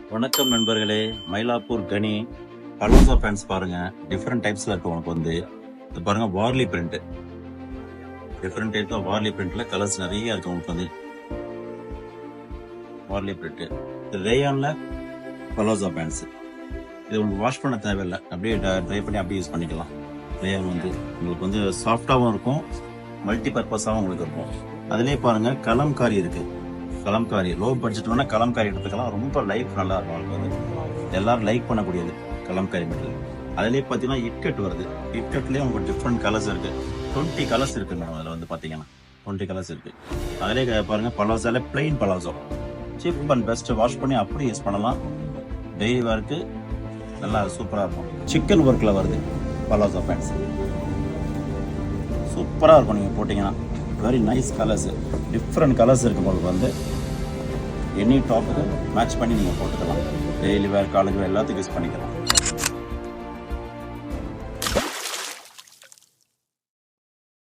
வணக்கம் நண்பர்களே, Mylapore Kani palazzo pants பாருங்க. டிஃப்ரெண்ட் டைப்ஸ்ல இருக்கு. உங்களுக்கு வந்து இது பாருங்க, Warli print. Different type of Warli பிரிண்ட்ல கலர்ஸ் நிறைய இருக்கு. உங்களுக்கு வந்து வார்லி பிரிண்ட், இது ரேயான்ல பலாசோ பேண்ட்ஸ். இது உங்களுக்கு வாஷ் பண்ண தேவையில்லை, அப்படியே ட்ரை பண்ணி அப்படியே யூஸ் பண்ணிக்கலாம். ரேயான் வந்து உங்களுக்கு வந்து சாஃப்டாகவும் இருக்கும், மல்டி பர்பஸாகவும் உங்களுக்கு இருக்கும். அதுலேயே பாருங்க கலம்காரி இருக்கு. கலம்காரி லோ பட்ஜெட் வேணா கலம்காரி எடுத்துக்கலாம். ரொம்ப லைஃப் நல்லா இருக்கும். அது எல்லாரும் லைக் பண்ணக்கூடியது கலம்காரி மெட்டீரியல். அதுலேயே பார்த்தீங்கன்னா இட்கட் வருது. இட்கட்லேயே உங்களுக்கு டிஃப்ரெண்ட் கலர்ஸ் இருக்கு. 20 கலர்ஸ் இருக்கு மேடம். அதில் வந்து பார்த்தீங்கன்னா 20 கலர்ஸ் இருக்கு. அதிலே பாருங்க பலாசோல plain palazzo, cheap and best. Wash பண்ணி அப்படியே யூஸ் பண்ணலாம். டெய்லி ஒர்க்கு நல்லா சூப்பராக இருக்கும். சிக்கன் ஒர்க்கில் வருது பலாசோ பேண்ட்ஸ், சூப்பராக இருக்கும். நீங்கள் போட்டிங்கன்னா very nice colours, different colours இருக்கு. உங்களுக்கு வந்து எனி டாப்புக்கு மேட்ச் பண்ணி நீங்கள் போட்டுக்கலாம். டெய்லி வேர், காலேஜ் வேர் எல்லாத்துக்கும் யூஸ் பண்ணிக்கலாம்.